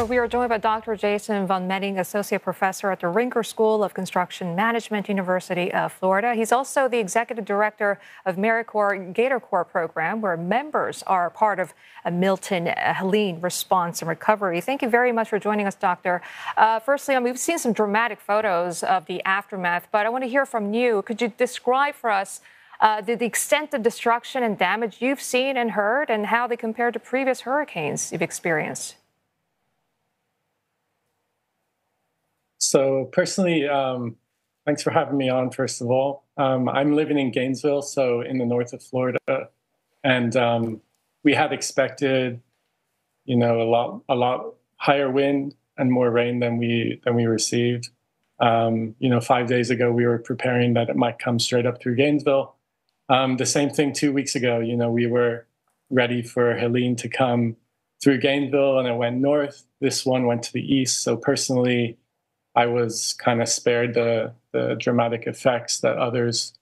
We are joined by Dr. Jason Van Metting, Associate Professor at the Rinker School of Construction Management, University of Florida. He's also the Executive Director of AmeriCorps GatorCorps program, where members are part of a Milton Helene response and recovery. Thank you very much for joining us, Doctor. Firstly, we've seen some dramatic photos of the aftermath, but I want to hear from you. Could you describe for us the extent of destruction and damage you've seen and heard, and how they compare to previous hurricanes you've experienced? So personally, thanks for having me on, first of all. I'm living in Gainesville, so in the north of Florida, and we had expected, a lot higher wind and more rain than we received. 5 days ago, we were preparing that it might come straight up through Gainesville. The same thing 2 weeks ago, we were ready for Helene to come through Gainesville, and it went north. This one went to the east. So personally, I was kind of spared the dramatic effects that others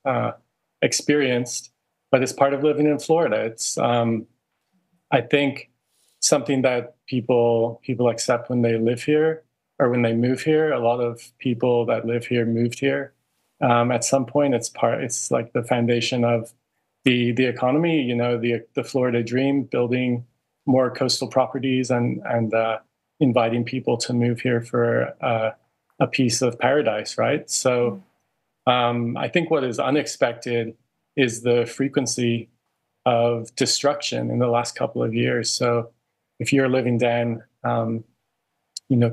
experienced, but it's part of living in Florida. It's, I think, something that people accept when they live here or when they move here. A lot of people that live here moved here. At some point, it's like the foundation of the economy. The Florida dream, building more coastal properties and inviting people to move here for a piece of paradise, right? So I think what is unexpected is the frequency of destruction in the last couple of years. So if you're living down,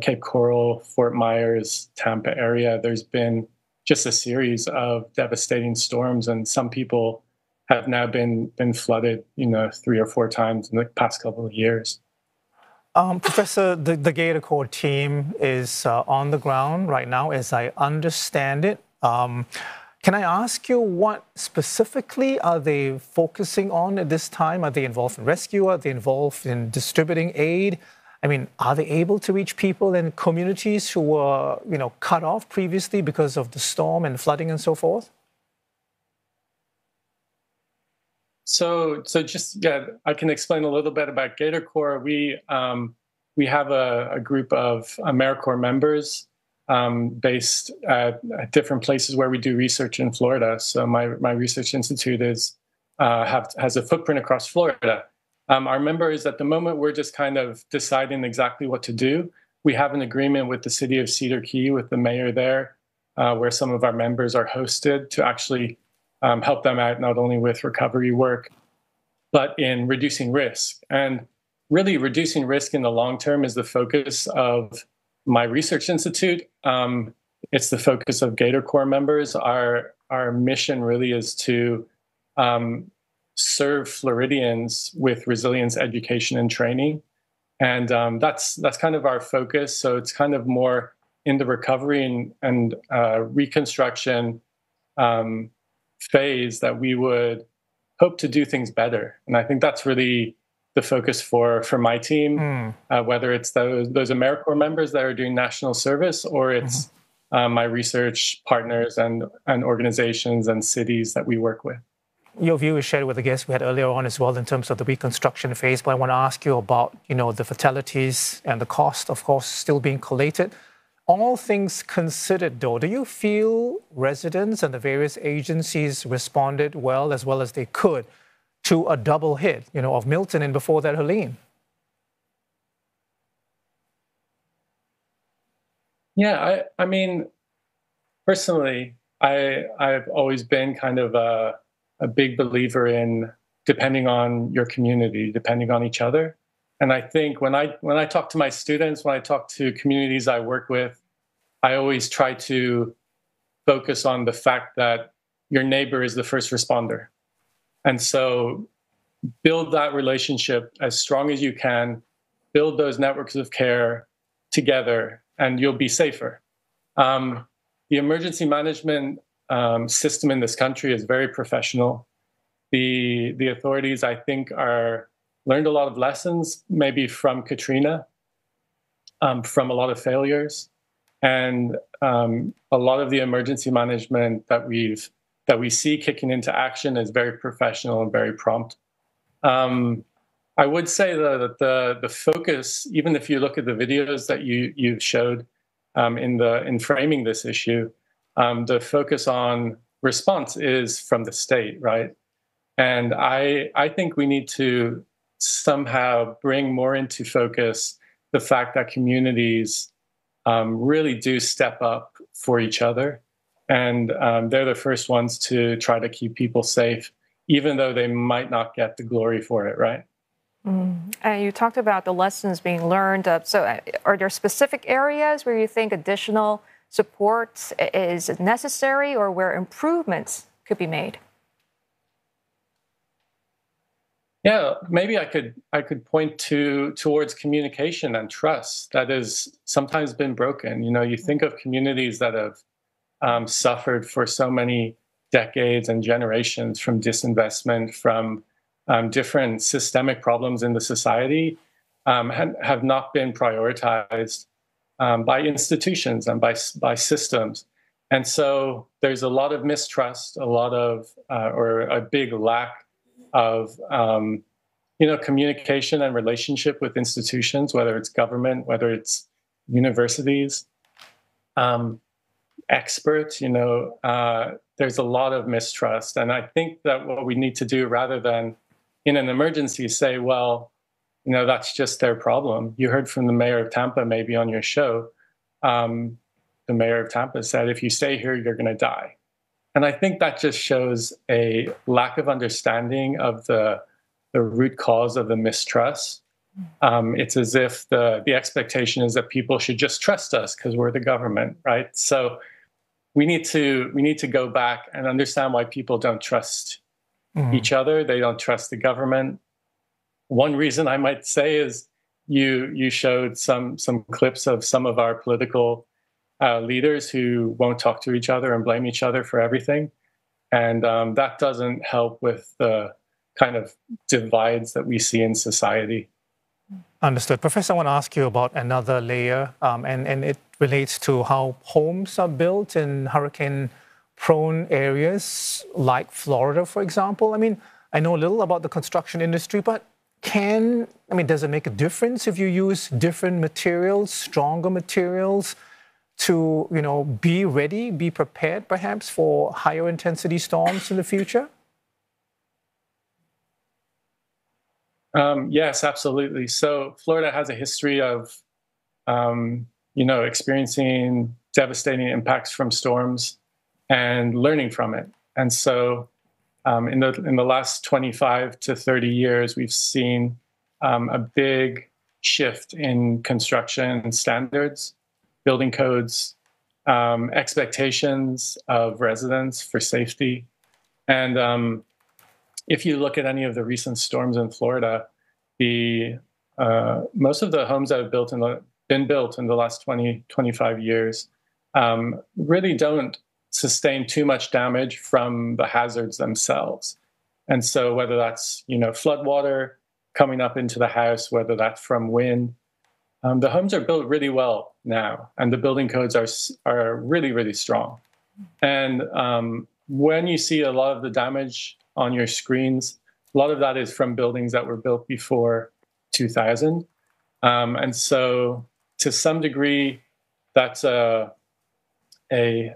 Cape Coral, Fort Myers, Tampa area, there's been just a series of devastating storms, and some people have now been flooded, 3 or 4 times in the past couple of years. Professor, the GatorCorps team is on the ground right now, as I understand it. Can I ask you, what specifically are they focusing on at this time? Are they involved in rescue? Are they involved in distributing aid? I mean, are they able to reach people in communities who were, cut off previously because of the storm and flooding and so forth? So I can explain a little bit about GatorCorps. We have a group of AmeriCorps members based at different places where we do research in Florida. So my research institute has a footprint across Florida. Our members, at the moment, we're just kind of deciding exactly what to do. We have an agreement with the city of Cedar Key, with the mayor there, where some of our members are hosted to actually help them out not only with recovery work, but in reducing risk. And really reducing risk in the long term is the focus of my research institute. It's the focus of GatorCorps members. Our mission really is to serve Floridians with resilience education and training. And that's kind of our focus. So it's kind of more in the recovery and reconstruction phase that we would hope to do things better. And I think that's really the focus for my team, whether it's those AmeriCorps members that are doing national service, or it's my research partners and organizations and cities that we work with. Your view is shared with the guests we had earlier on as well in terms of the reconstruction phase, but I want to ask you about, the fatalities and the cost, of course, still being collated. All things considered, though, do you feel residents and the various agencies responded well as they could to a double hit, of Milton and before that Helene? Yeah, I mean, personally, I've always been kind of a big believer in depending on your community, depending on each other. And I think when I talk to my students, when I talk to communities I work with, I always try to focus on the fact that your neighbor is the first responder. And so build that relationship as strong as you can, build those networks of care together, and you'll be safer. The emergency management system in this country is very professional. The authorities, I think, learned a lot of lessons, maybe from Katrina, from a lot of failures, and a lot of the emergency management that we see kicking into action is very professional and very prompt. I would say that the focus, even if you look at the videos that you showed in framing this issue, the focus on response is from the state, right? And I think we need to somehow bring more into focus the fact that communities really do step up for each other. And they're the first ones to try to keep people safe, even though they might not get the glory for it, right? You talked about the lessons being learned. Are there specific areas where you think additional support is necessary or where improvements could be made? Yeah, maybe I could point towards communication and trust that has sometimes been broken. You know, you think of communities that have suffered for so many decades and generations from disinvestment, from different systemic problems in the society, have not been prioritized by institutions and by systems. And so there's a lot of mistrust, a lot of, or a big lack of, communication and relationship with institutions, whether it's government, whether it's universities, experts, there's a lot of mistrust. And I think that what we need to do, rather than in an emergency say, well, that's just their problem. You heard from the mayor of Tampa, maybe on your show. The mayor of Tampa said, if you stay here, you're going to die. And I think that just shows a lack of understanding of the root cause of the mistrust. It's as if the expectation is that people should just trust us because we're the government, right? So we need to go back and understand why people don't trust each other. They don't trust the government. One reason I might say is you showed some clips of some of our political leaders who won't talk to each other and blame each other for everything. And that doesn't help with the kind of divides that we see in society. Understood. Professor, I want to ask you about another layer, and it relates to how homes are built in hurricane-prone areas like Florida, for example. I mean, I know a little about the construction industry, but does it make a difference if you use different materials, stronger materials, to, be ready, be prepared perhaps for higher intensity storms in the future? Yes, absolutely. So Florida has a history of, experiencing devastating impacts from storms and learning from it. And so in the last 25 to 30 years, we've seen a big shift in construction standards, building codes, expectations of residents for safety. And if you look at any of the recent storms in Florida, most of the homes that have been built in the last 20, 25 years really don't sustain too much damage from the hazards themselves. And so whether that's, flood water coming up into the house, whether that's from wind, the homes are built really well now, and the building codes are really, really strong. And when you see a lot of the damage on your screens, a lot of that is from buildings that were built before 2000. And so to some degree, that's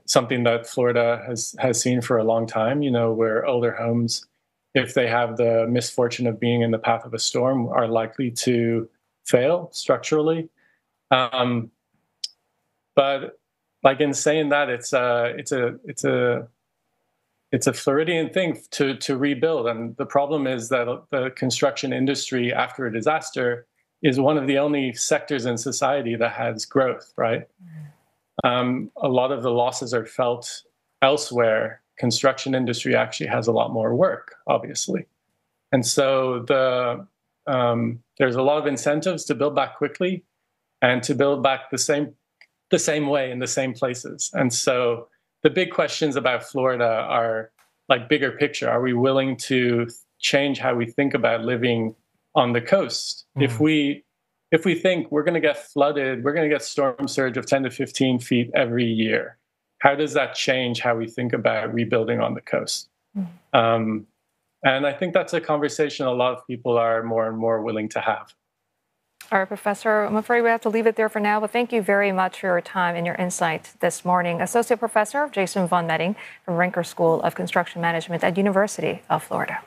something that Florida has seen for a long time, where older homes, if they have the misfortune of being in the path of a storm, are likely to fail structurally. But like in saying that, it's a Floridian thing to rebuild. And the problem is that the construction industry after a disaster is one of the only sectors in society that has growth, right? A lot of the losses are felt elsewhere. Construction industry actually has a lot more work, obviously. And so there's a lot of incentives to build back quickly and to build back the same way in the same places. And so the big questions about Florida are like bigger picture. Are we willing to change how we think about living on the coast? If we think we're going to get flooded, we're going to get storm surge of 10 to 15 feet every year, how does that change how we think about rebuilding on the coast? And I think that's a conversation a lot of people are more and more willing to have. All right, Professor, I'm afraid we have to leave it there for now, but thank you very much for your time and your insight this morning. Associate Professor Jason von Metting from Rinker School of Construction Management at University of Florida.